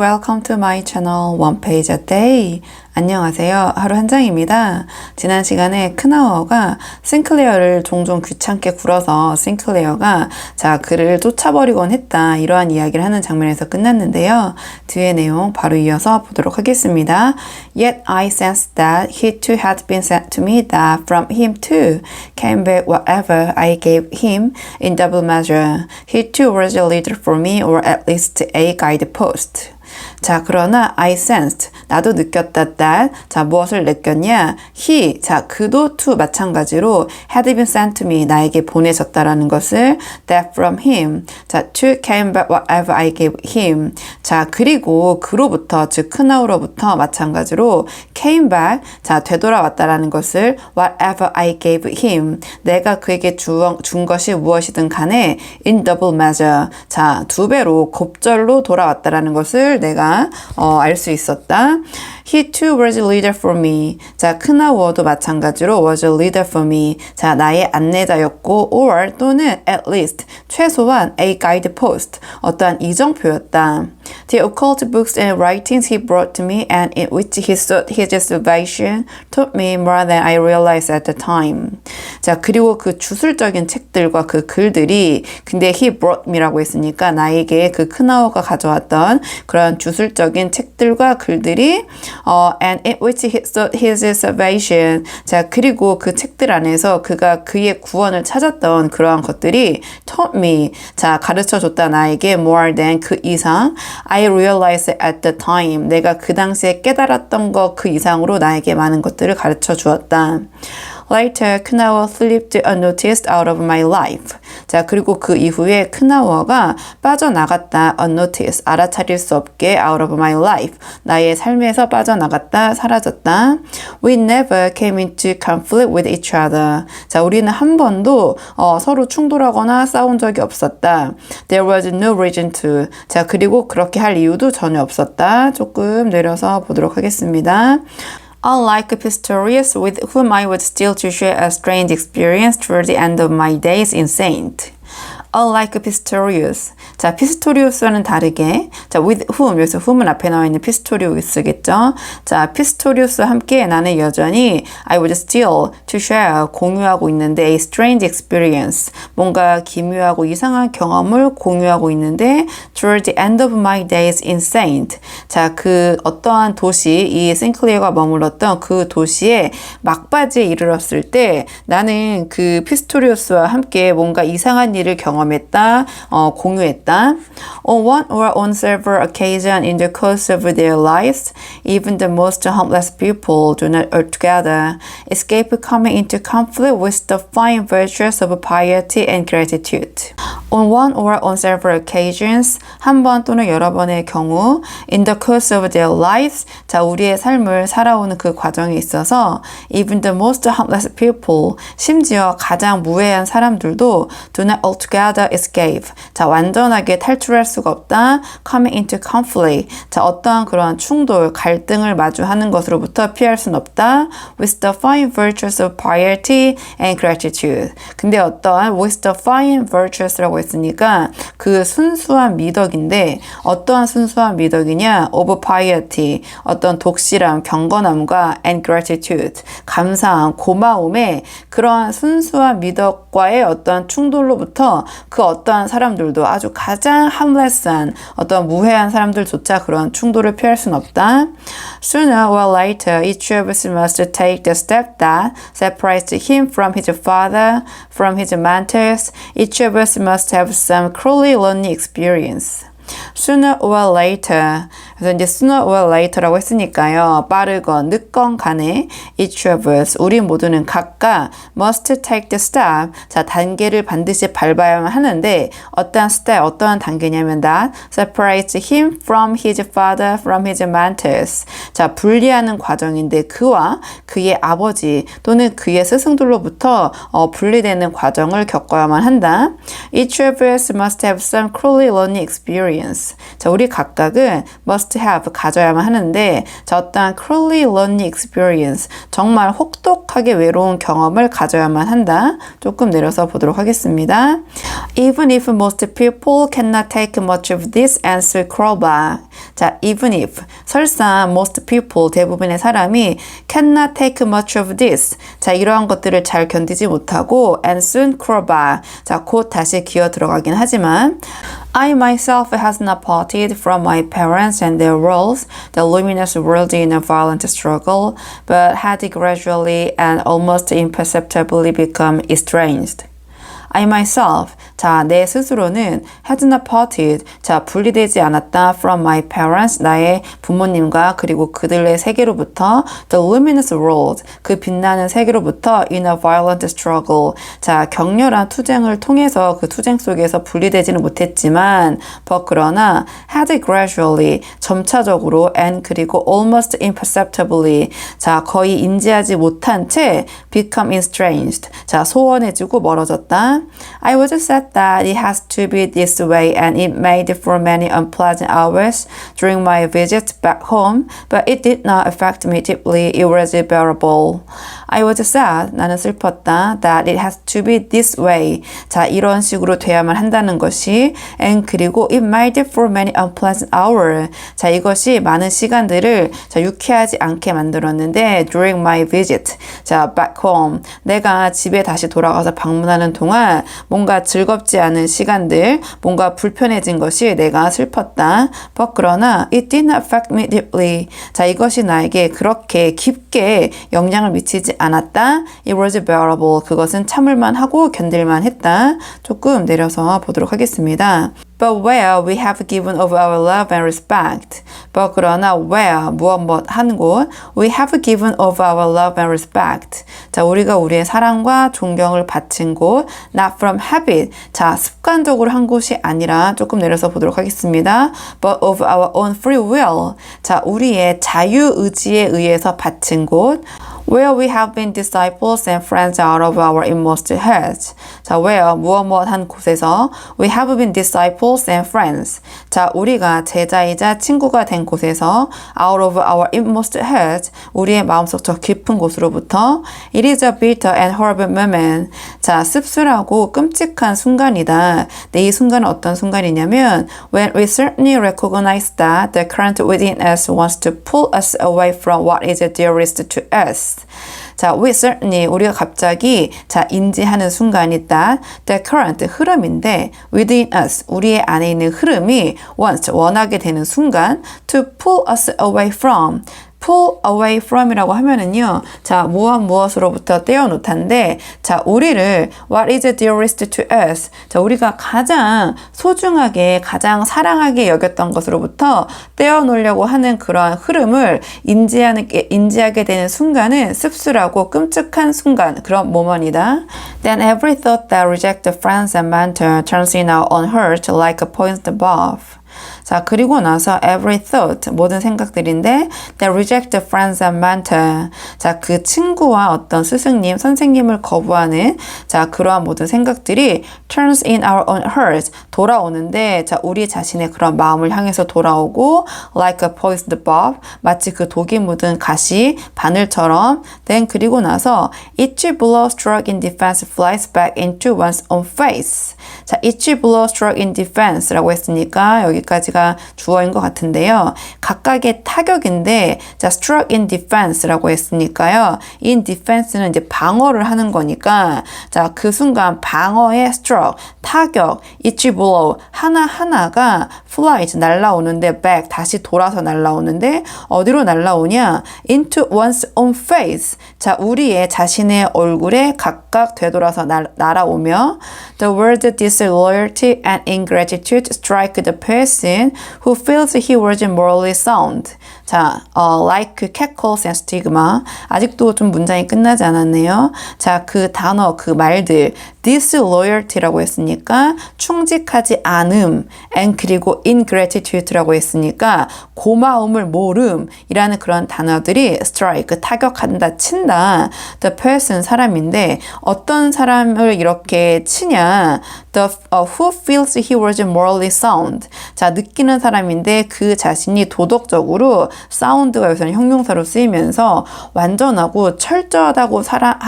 welcome to my channel One Page a Day. 안녕하세요. 하루 한 장입니다. 지난 시간에 크나우어가 싱클레어를 종종 귀찮게 굴어서 싱클레어가 그를 쫓아버리곤 했다. 이러한 이야기를 하는 장면에서 끝났는데요. 뒤의 내용 바로 이어서 보도록 하겠습니다. Yet I sensed that he too had been sent to me, that from him too came back whatever I gave him in double measure. He too was a leader for me, or at least a guidepost. 그러나 I sensed, 나도 느꼈다 that, 무엇을 느꼈냐? He, 그도 to 마찬가지로 had been sent to me, 나에게 보내졌다라는 것을 that from him, to came back whatever I gave him. 그리고 그로부터, 즉 크나우로부터 마찬가지로 came back, 되돌아왔다라는 것을 whatever I gave him, 내가 그에게 준 것이 무엇이든 간에 in double measure, 두 배로 곱절로 돌아왔다라는 것을 내가 알 수 있었다. He too was a leader for me. 크나우어도 마찬가지로 was a leader for me. 나의 안내자였고, or 또는 at least 최소한 a guidepost, 어떠한 이정표였다. The occult books and writings he brought to me and in which he sought his salvation taught me more than I realized at the time. 그리고 그 주술적인 책들과 그 글들이, 근데 he brought me라고 했으니까 나에게 그 크나우어가 가져왔던 그런 주술적인 책들과 글들이 and in which he sought his salvation. 그리고 그 책들 안에서 그가 그의 구원을 찾았던 그러한 것들이 taught me. 가르쳐줬다 나에게 more than 그 이상 I realized at the time. 내가 그 당시에 깨달았던 것 그 이상으로 나에게 많은 것들을 가르쳐 주었다. Later, 크나우어 slipped unnoticed out of my life. 그리고 그 이후에 크나우어가 빠져나갔다. unnoticed, 알아차릴 수 없게 out of my life. 나의 삶에서 빠져나갔다, 사라졌다. We never came into conflict with each other. 우리는 한 번도 서로 충돌하거나 싸운 적이 없었다. There was no reason to. 그리고 그렇게 할 이유도 전혀 없었다. 조금 내려서 보도록 하겠습니다. Unlike Pistorius, with whom I would still to share a strange experience toward the end of my days in Saint. Unlike Pistorius. 피스토리우스와는 다르게, with whom, 여기서 whom은 앞에 나와 있는 피스토리우스겠죠. 피스토리우스와 함께 나는 여전히 I would still to share, 공유하고 있는데 a strange experience, 뭔가 기묘하고 이상한 경험을 공유하고 있는데 toward the end of my days in Saint. 그 어떠한 도시, 이 싱클레어가 머물렀던 그 도시의 막바지에 이르렀을 때 나는 그 피스토리우스와 함께 뭔가 이상한 일을 경험했다, 공유했다. On one or on several occasions in the course of their lives, even the most harmless people do not altogether escape coming into conflict with the fine virtues of piety and gratitude. On one or on several occasions, 한 번 또는 여러 번의 경우, in the course of their lives, 우리의 삶을 살아오는 그 과정에 있어서, even the most harmless people, 심지어 가장 무해한 사람들도 do not altogether escape, 완전하게 탈출할 수가 없다. coming into conflict, 어떠한 그러한 충돌, 갈등을 마주하는 것으로부터 피할 수는 없다. with the fine virtues of piety and gratitude. 근데 어떠한 with the fine virtues라고 했으니까 그 순수한 미덕인데 어떠한 순수한 미덕이냐? of piety, 어떤 독실함, 경건함과 and gratitude, 감사함, 고마움에 그러한 순수한 미덕과의 어떠한 충돌로부터 그 어떠한 사람들도 아주 가장 harmless한 어떤 무해한 사람들조차 그런 충돌을 피할 수는 없다. Sooner or later, each of us must take the step that separates him from his father, from his mentors. Each of us must have some cruelly lonely experience. Sooner or later. 그래서 이제 sooner or later라고 했으니까요. 빠르건 늦건 간에 each of us, 우리 모두는 각각 must take the step. 단계를 반드시 밟아야만 하는데 어떠한 step, 어떠한 단계냐면 that separates him from his father, from his mentors. 분리하는 과정인데 그와 그의 아버지 또는 그의 스승들로부터 분리되는 과정을 겪어야만 한다. Each of us must have some cruelly lonely experience. 우리 각각은 must must have, 가져야만 하는데 자, 어떤 cruelly lonely experience, 정말 혹독하게 외로운 경험을 가져야만 한다. 조금 내려서 보도록 하겠습니다. Even if most people cannot take much of this and still crawl back. 자, even if, 설사 most people, 대부분의 사람이 cannot take much of this. 자, 이러한 것들을 잘 견디지 못하고 and soon crawl back. 자, 곧 다시 기어 들어가긴 하지만 I myself has not parted from my parents and their worlds, the luminous world in a violent struggle, but had gradually and almost imperceptibly become estranged. I myself, 자, 내 스스로는 had not parted, 자, 분리되지 않았다 from my parents, 나의 부모님과 그리고 그들의 세계로부터 the luminous world, 그 빛나는 세계로부터 in a violent struggle, 자, 격렬한 투쟁을 통해서 그 투쟁 속에서 분리되지는 못했지만 but 그러나 had gradually, 점차적으로 and 그리고 almost imperceptibly, 자, 거의 인지하지 못한 채 become estranged, 자, 소원해지고 멀어졌다. I was sad that it has to be this way and it made for many unpleasant hours during my visit back home, but it did not affect me deeply. It was bearable. I was sad, 나는 슬펐다, that it has to be this way. 자, 이런 식으로 돼야만 한다는 것이 and 그리고 it made for many unpleasant hours. 자, 이것이 많은 시간들을 자, 유쾌하지 않게 만들었는데 during my visit. 자, back home. 내가 집에 다시 돌아가서 방문하는 동안 뭔가 즐겁지 않은 시간들, 뭔가 불편해진 것이 내가 슬펐다. But 그러나 it did not affect me deeply. 자, 이것이 나에게 그렇게 깊게 영향을 미치지 않았다. It was bearable. 그것은 참을만 하고 견딜만 했다. 조금 내려서 보도록 하겠습니다. But where we have given of our love and respect. But 그러나 where, 무엇 한 곳, we have given of our love and respect. 자, 우리가 우리의 사랑과 존경을 바친 곳, not from habit. 자, 습관적으로 한 곳이 아니라 조금 내려서 보도록 하겠습니다. But of our own free will. 자, 우리의 자유의지에 의해서 바친 곳, where we have been disciples and friends out of our inmost hearts. 자, where, 무엇 한 곳에서 we have been disciples and friends. 자, 우리가 제자이자 친구가 된 곳에서 out of our inmost hearts, 우리의 마음속 저 깊은 곳으로부터 it is a bitter and horrible moment. 자, 씁쓸하고 끔찍한 순간이다. 네, 이 순간은 어떤 순간이냐면 when we certainly recognize that the current within us wants to pull us away from what is dearest to us. 자, we certainly, 우리가 갑자기 자, 인지하는 순간이다. The current, 흐름인데 within us, 우리의 안에 있는 흐름이 wants, 원하게 되는 순간 to pull us away from, pull away from이라고 하면은요, 자, 무엇으로부터 떼어놓다인데, 자, 우리를 what is dearest to us, 자, 우리가 가장 소중하게, 가장 사랑하게 여겼던 것으로부터 떼어놓으려고 하는 그러한 흐름을 인지하게 되는 순간은 씁쓸하고 끔찍한 순간, 그런 모먼이다. Then every thought that rejects the friends and mentor turns in our own hurt like a poisoned bulb. 자, 그리고 나서 every thought, 모든 생각들인데 that reject the friends and mentor. 자, 그 친구와 어떤 스승님, 선생님을 거부하는 자, 그러한 모든 생각들이 turns in our own heart, 돌아오는데 자, 우리 자신의 그런 마음을 향해서 돌아오고 like a poisoned bulb, 마치 그 독이 묻은 가시, 바늘처럼 then 그리고 나서 each blow struck in defense flies back into one's own face. 자, each blow struck in defense라고 했으니까 여기까지가 주어인 것 같은데요. 각각의 타격인데 자, struck in defense라고 했으니까요. in defense는 이제 방어를 하는 거니까 자, 그 순간 방어의 struck, 타격, each blow 하나하나가 fly, 날라오는데 back, 다시 돌아서 날라오는데 어디로 날라오냐? into one's own face. 자, 우리의 자신의 얼굴에 각각 되돌아서 날아오며 the word disloyalty and ingratitude strike the person who feels he was morally sound. 자, like cackles and stigma. 아직도 좀 문장이 끝나지 않았네요. 자, 그 단어, 그 말들, disloyalty라고 했으니까 충직하지 않음, and 그리고 ingratitude라고 했으니까 고마움을 모름이라는 그런 단어들이 strike, 타격한다, 친다. The person, 사람인데 어떤 사람을 이렇게 치냐. Who feels he was morally sound. 자, 느끼는 사람인데 그 자신이 도덕적으로 sound가 여기서는 형용사로 쓰이면서 완전하고 철저하다고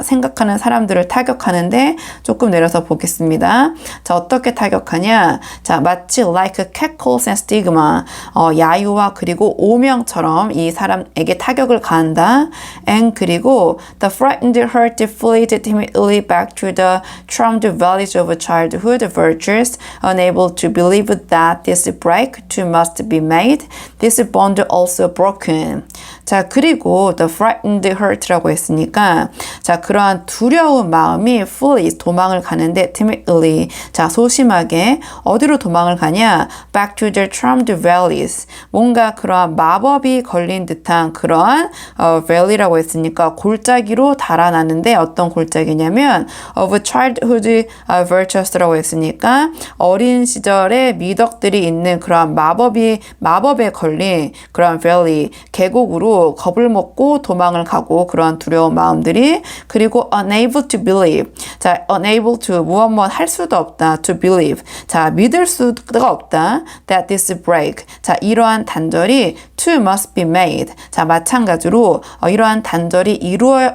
생각하는 사람들을 타격하는데 조금 내려서 보겠습니다. 자, 어떻게 타격하냐? 자, 마치 like cackles and stigma. 야유와 그리고 오명처럼 이 사람에게 타격을 가한다. And 그리고 the frightened heart fled timidly back to the charmed village of childhood virtues, unable to believe that this break too must be made, this bond also broken. 자, 그리고 the frightened heart라고 했으니까 자, 그러한 두려운 마음이 flee, 도망을 가는데 timidly, 자, 소심하게 어디로 도망을 가냐? back to the charmed valleys. 뭔가 그러한 마법이 걸린 듯한 그러한 valley라고 했으니까 골짜기로 달아나는데 어떤 골짜기냐면 of childhood virtues라고 했으니까 어린 시절의 미덕들이 있는 그러한 마법에 걸린 그러한 valley, 계곡으로 겁을 먹고 도망을 가고 그러한 두려운 마음들이 그리고 unable to believe. 자, unable to 무엇 할 수도 없다. to believe. 자, 믿을 수가 없다. that this break. 자, 이러한 단절이 too must be made. 자, 마찬가지로 이러한 단절이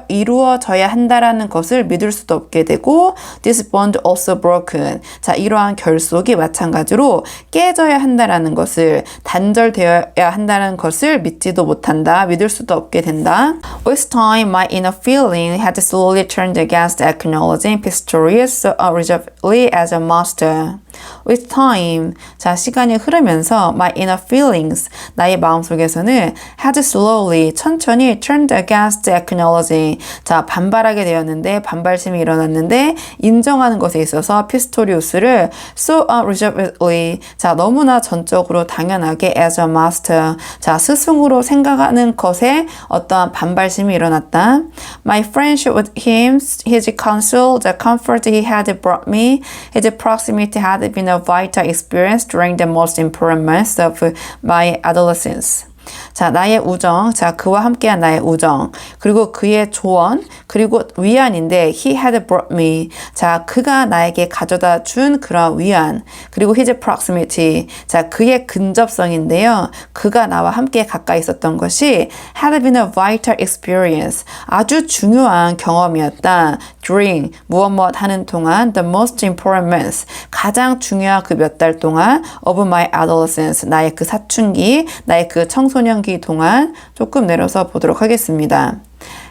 이루어져야 한다라는 것을 믿을 수도 없게 되고 this bond also broken. 자, 이러한 결속이 마찬가지로 깨져야 한다라는 것을 단절되어야 한다는 것을 믿지도 못한다. 믿을 수도 없게 된다. With time, my inner feeling had slowly turned against acknowledging Pistorius so unreservedly as a master. With time, 자, 시간이 흐르면서 my inner feelings, 나의 마음속에서는 had slowly, 천천히 turned against acknowledging, 자, 반발하게 되었는데 반발심이 일어났는데 인정하는 것에 있어서 피스토리우스를 so unreservedly, 자, 너무나 전적으로 당연하게 as a master, 자, 스승으로 생각하는 것에 어떠한 반발심이 일어났다. My friendship with him, his counsel, the comfort he had brought me, his proximity had been a vital experience during the most important months of my adolescence. 자, 나의 우정, 자, 그와 함께한 나의 우정, 그리고 그의 조언, 그리고 위안인데 he had brought me, 자, 그가 나에게 가져다 준 그런 위안, 그리고 his proximity, 자, 그의 근접성인데요. 그가 나와 함께 가까이 있었던 것이 had been a vital experience, 아주 중요한 경험이었다. during, 무엇 하는 동안 the most important months, 가장 중요한 그 몇 달 동안 of my adolescence, 나의 그 사춘기, 나의 그 청소년기 동안 조금 내려서 보도록 하겠습니다.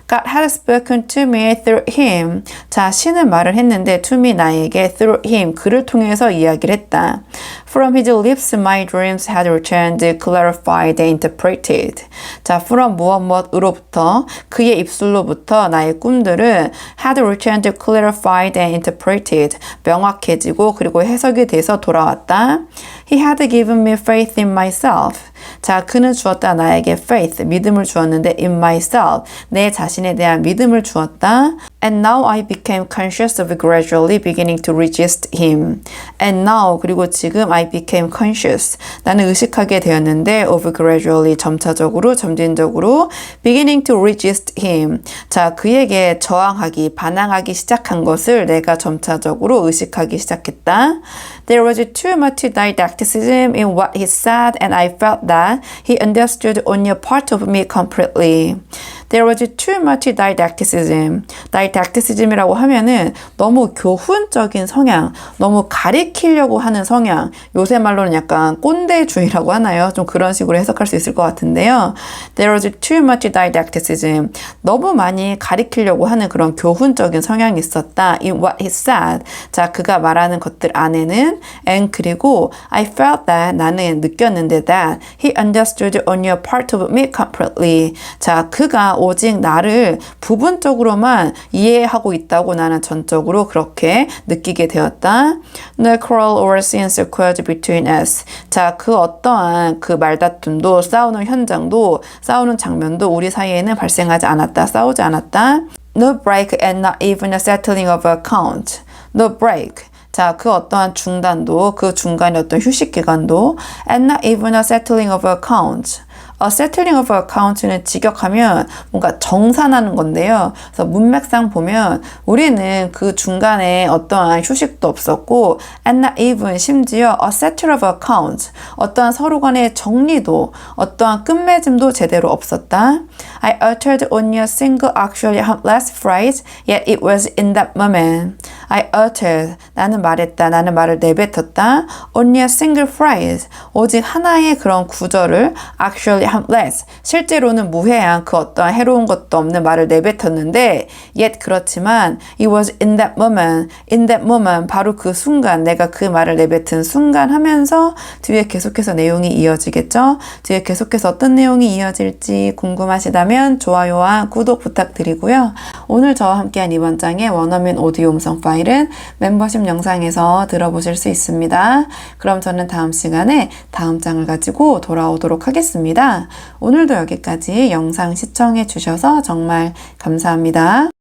God had spoken to me through him. 자, 신은 말을 했는데 to me, 나에게 through him, 그를 통해서 이야기를 했다. From his lips my dreams had returned, clarified and interpreted. 자, from 무엇으로부터, 그의 입술로부터 나의 꿈들은 had returned, clarified and interpreted. 명확해지고 그리고 해석이 돼서 돌아왔다. He had given me faith in myself. 자, 그는 주었다 나에게 faith, 믿음을 주었는데 in myself, 내 자신에 대한 믿음을 주었다. And now I became conscious of gradually beginning to resist him. And now, 그리고 지금 I became conscious, 나는 의식하게 되었는데 of gradually, 점차적으로, 점진적으로 beginning to resist him. 자, 그에게 저항하기, 반항하기 시작한 것을 내가 점차적으로 의식하기 시작했다. There was too much didacticism in what he said and I felt that he understood only a part of me completely. There was too much didacticism. didacticism이라고 하면은 너무 교훈적인 성향, 너무 가리키려고 하는 성향, 요새 말로는 약간 꼰대주의라고 하나요? 좀 그런 식으로 해석할 수 있을 것 같은데요. There was too much didacticism. 너무 많이 가리키려고 하는 그런 교훈적인 성향이 있었다. In what he said. 자, 그가 말하는 것들 안에는 and 그리고 I felt that, 나는 느꼈는데 that he understood only a part of me completely. 자, 그가 오직 나를 부분적으로만 이해하고 있다고 나는 전적으로 그렇게 느끼게 되었다. The quarrel or scenes occurred between us. 자, 그 어떠한 그 말다툼도, 싸우는 현장도, 싸우는 장면도 우리 사이에는 발생하지 않았다. 싸우지 않았다. No break and not even a settling of account. the break. 자, 그 어떠한 중단도, 그 중간에 어떤 휴식 기간도 and not even a settling of accounts. A settling of account는 직역하면 뭔가 정산하는 건데요. 그래서 문맥상 보면 우리는 그 중간에 어떠한 휴식도 없었고 and not even 심지어 a settle of accounts 어떠한 서로 간의 정리도 어떠한 끝맺음도 제대로 없었다. I uttered only a single actually last phrase yet it was in that moment. I uttered 나는 말했다. 나는 말을 내뱉었다. Only a single phrase 오직 하나의 그런 구절을 actually less 실제로는 무해한 그 어떠한 해로운 것도 없는 말을 내뱉었는데 yet 그렇지만 it was in that moment 바로 그 순간 내가 그 말을 내뱉은 순간 하면서 뒤에 계속해서 내용이 이어지겠죠. 뒤에 계속해서 어떤 내용이 이어질지 궁금하시다면 좋아요와 구독 부탁드리고요. 오늘 저와 함께한 이번 장의 원어민 오디오 음성 파일은 멤버십 영상에서 들어보실 수 있습니다. 그럼 저는 다음 시간에 다음 장을 가지고 돌아오도록 하겠습니다. 오늘도 여기까지 영상 시청해 주셔서 정말 감사합니다.